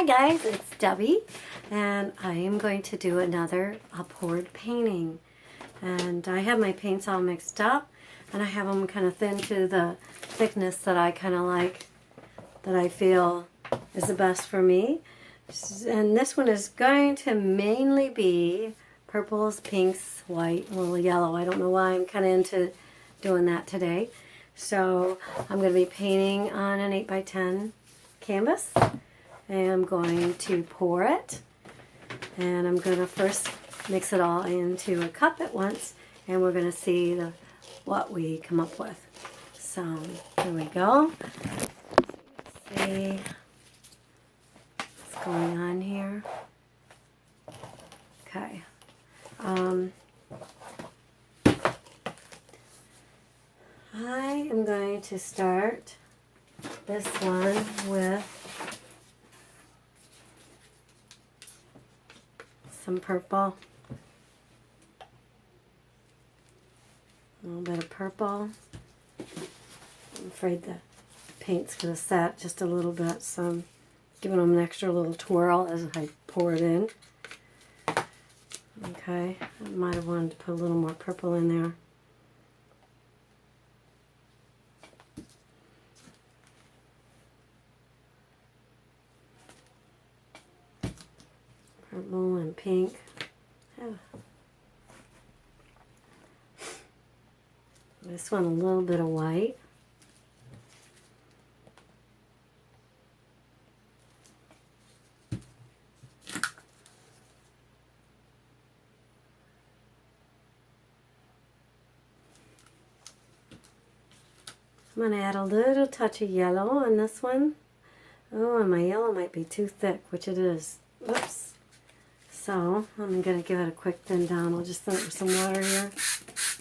Hi guys, it's Debbie, and I am going to do another upward painting. And I have my paints all mixed up, and I have them kind of thin to the thickness that I kind of like, that I feel is the best for me. And this one is going to mainly be purples, pinks, white, a little yellow. I don't know why I'm kind of into doing that today. So I'm going to be painting on an 8x10 canvas. And I'm going to pour it, and I'm going to first mix it all into a cup at once, and we're going to see what we come up with. So here we go. Let's see what's going on here. Okay. I am going to start this one with some purple, a little bit of purple. I'm afraid the paint's going to set just a little bit, so I'm giving them an extra little twirl as I pour it in. Okay, I might have wanted to put a little more purple in there. Purple and pink. Oh. This one a little bit of white. I'm going to add a little touch of yellow on this one. Oh, and my yellow might be too thick, which it is. Whoops. So I'm going to give it a quick thin down. I'll just thin it with some water here.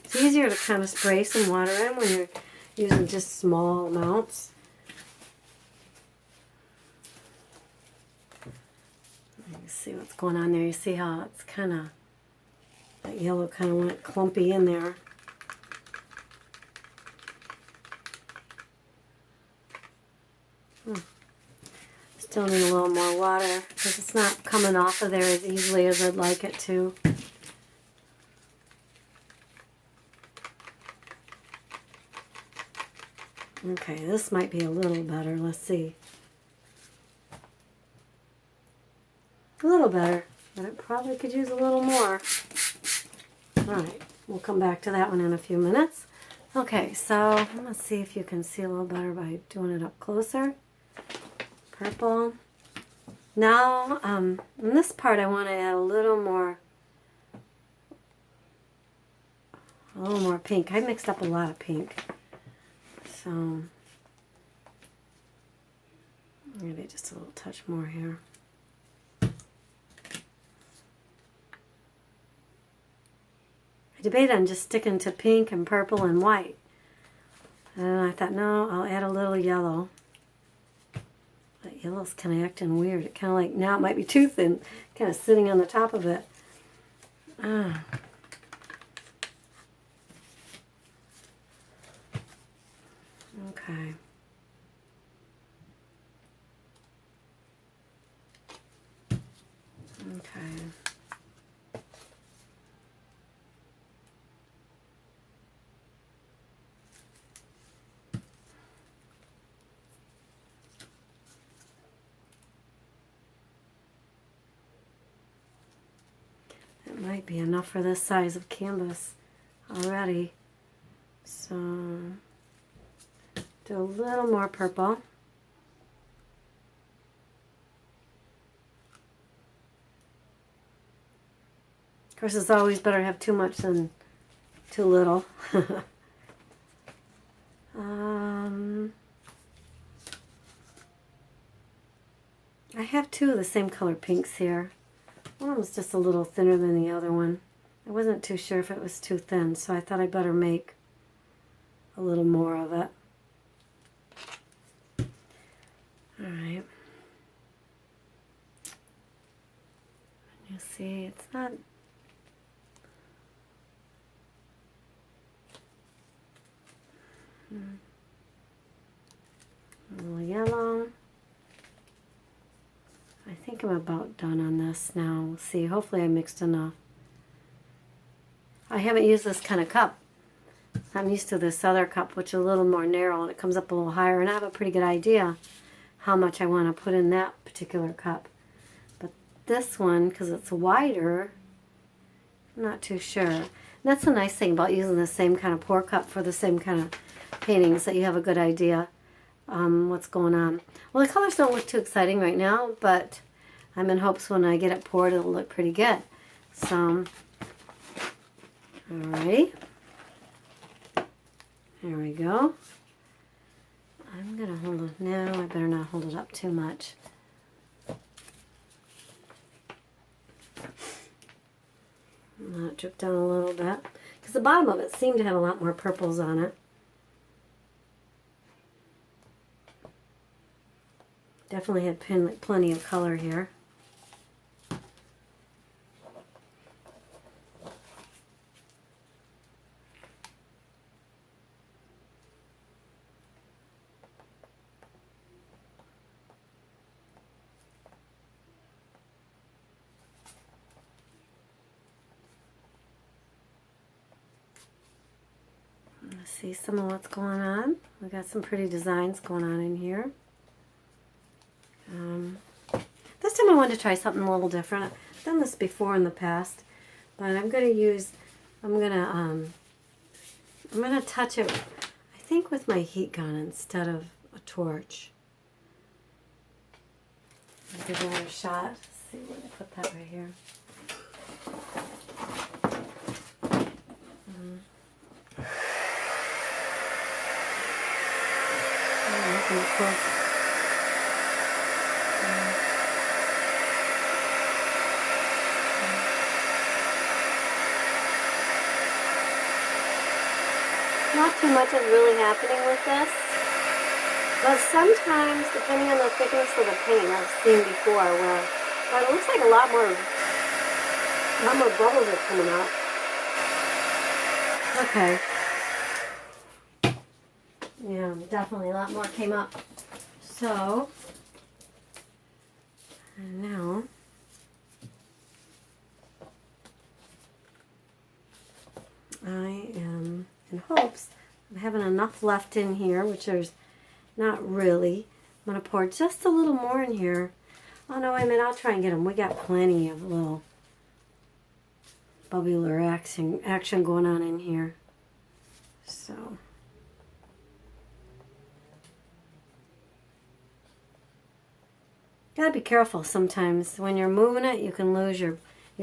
It's easier to kind of spray some water in when you're using just small amounts. You see what's going on there. You see how it's kind of, that yellow kind of went clumpy in there. Still need a little more water because it's not coming off of there as easily as I'd like it to. Okay, this might be a little better. Let's see. A little better, but it probably could use a little more. Alright, we'll come back to that one in a few minutes. Okay, so let's see if you can see a little better by doing it up closer. Purple. Now, in this part I want to add a little more pink. I mixed up a lot of pink. So, maybe just a little touch more here. I debated on just sticking to pink and purple and white. And I thought, no, I'll add a little yellow. That yellow's kind of acting weird. It kind of like, now it might be too thin, kind of sitting on the top of it. Ah. Okay. Okay. It might be enough for this size of canvas already. So, do a little more purple. Of course, it's always better to have too much than too little. I have two of the same color pinks here. One was just a little thinner than the other one. I wasn't too sure if it was too thin, so I thought I'd better make a little more of it. Alright. You see, it's not... A little yellow. I think I'm about done on this now. We'll see. Hopefully I mixed enough. I haven't used this kind of cup. I'm used to this other cup, which is a little more narrow, and it comes up a little higher, and I have a pretty good idea how much I want to put in that particular cup. But this one, because it's wider, I'm not too sure. And that's the nice thing about using the same kind of pour cup for the same kind of paintings, that you have a good idea what's going on. Well, the colors don't look too exciting right now, but I'm in hopes when I get it poured it'll look pretty good. So, alrighty. There we go. I'm going to hold it. No, I better not hold it up too much. Let it drip down a little bit. Because the bottom of it seemed to have a lot more purples on it. Definitely had plenty of color here. Let's see some of what's going on. We got some pretty designs going on in here. This time I wanted to try something a little different. I've done this before in the past, but I'm going to touch it, I think, with my heat gun instead of a torch. I'll give it another shot. Let's see, where I put that right here. Not too much is really happening with this, but sometimes, depending on the thickness of the paint, I've seen before where it looks like a lot more bubbles are coming out. Okay. Yeah, definitely a lot more came up. So, and now, I am in hopes of having enough left in here, which there's not really. I'm going to pour just a little more in here. Oh no, wait a minute, I'll try and get them. We got plenty of little bubbler action going on in here. So, gotta be careful sometimes. When you're moving it, you can lose your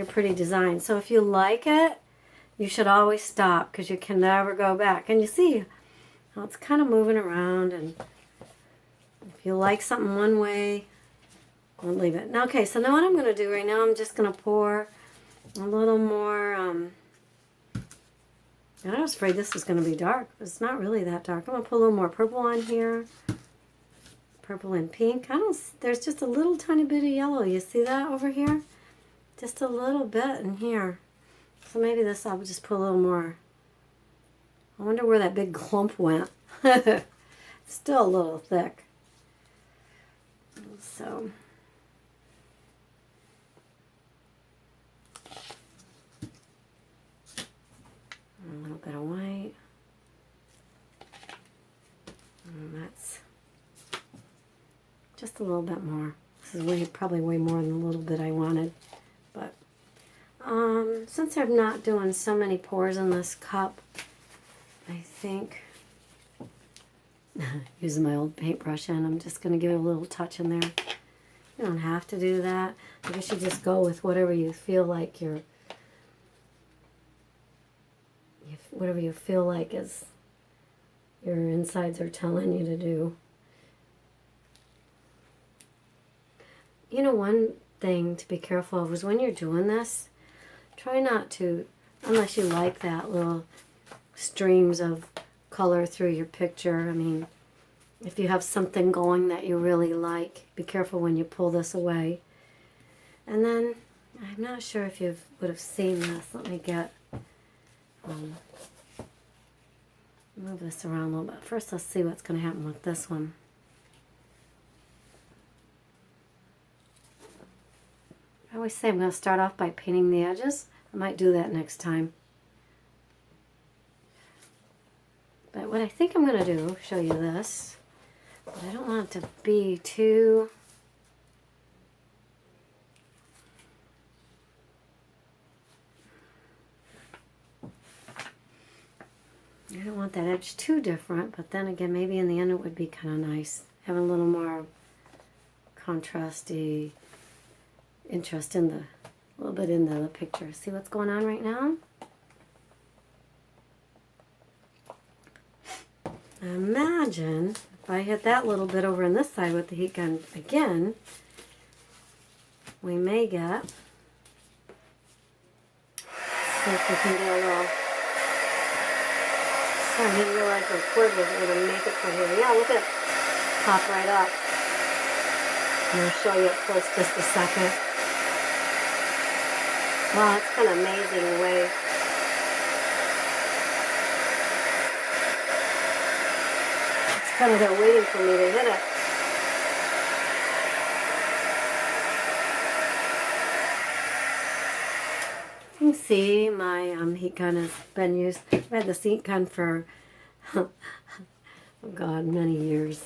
pretty design. So if you like it, you should always stop, because you can never go back. And you see how it's kind of moving around, and if you like something one way, I'll leave it. Now, okay, so now what I'm going to do right now, I'm just going to pour a little more, I was afraid this was going to be dark, but it's not really that dark. I'm going to put a little more purple on here. Purple and pink. There's just a little tiny bit of yellow. You see that over here? Just a little bit in here. So maybe this I'll just put a little more. I wonder where that big clump went. Still a little thick. So, a little bit of white. And that's just a little bit more. This is probably way more than a little bit I wanted. But since I'm not doing so many pours in this cup, I think, using my old paintbrush, and I'm just going to give it a little touch in there. You don't have to do that. I guess you just go with whatever you feel like whatever you feel like is your insides are telling you to do. You know, one thing to be careful of is when you're doing this, try not to, unless you like that little streams of color through your picture. I mean, if you have something going that you really like, be careful when you pull this away. And then, I'm not sure if you would have seen this. Let me get, move this around a little bit. First, let's see what's going to happen with this one. I always say I'm going to start off by painting the edges. I might do that next time. But what I think I'm going to do, show you this, but I don't want it to be too... I don't want that edge too different, but then again, maybe in the end it would be kind of nice. Having a little more contrasty interest in a little bit in the picture. See what's going on right now? Imagine if I hit that little bit over on this side with the heat gun again, we may get, see if we can get a little... I didn't realize the cord wasn't going to make it from here. Yeah, look at it. Pop right up. And I'll show you up close just a second. Wow, it's kind of amazing the way. It's kind of there waiting for me to hit it. You can see my heat gun has been used. I've had this heat gun for, oh God, many years.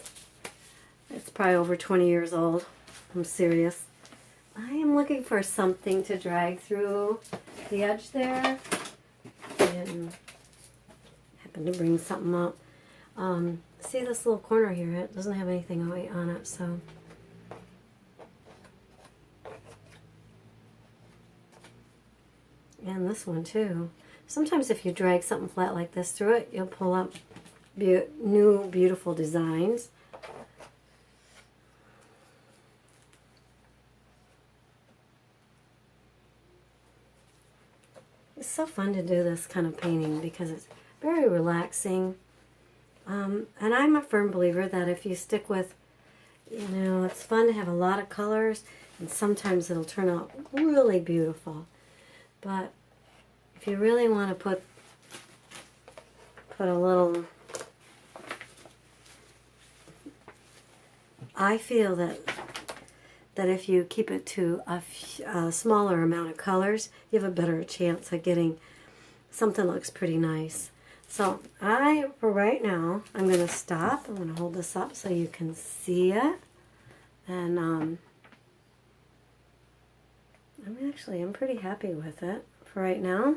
It's probably over 20 years old. I'm serious. I am looking for something to drag through the edge there. And happen to bring something up. See this little corner here? It doesn't have anything on it, so. And this one too. Sometimes if you drag something flat like this through it, you'll pull up new beautiful designs. It's so fun to do this kind of painting because it's very relaxing. And I'm a firm believer that if you stick with, you know, it's fun to have a lot of colors, and sometimes it'll turn out really beautiful. But if you really want to put a little, I feel that if you keep it to a smaller amount of colors, you have a better chance of getting something that looks pretty nice. So for right now, I'm going to stop. I'm going to hold this up so you can see it. And I'm pretty happy with it for right now.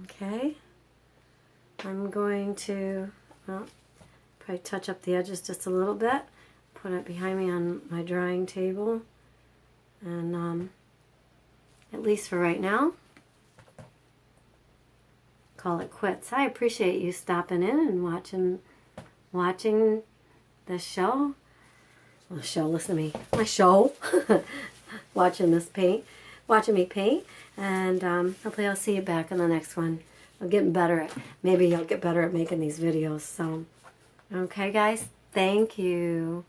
Okay. I'm going to probably touch up the edges just a little bit. Put it behind me on my drawing table. And at least for right now, call it quits. I appreciate you stopping in and watching this show. Well, listen to me. My show. watching me paint. And hopefully I'll see you back in the next one. I'm getting better at, maybe I'll get better at making these videos. So, okay guys, thank you.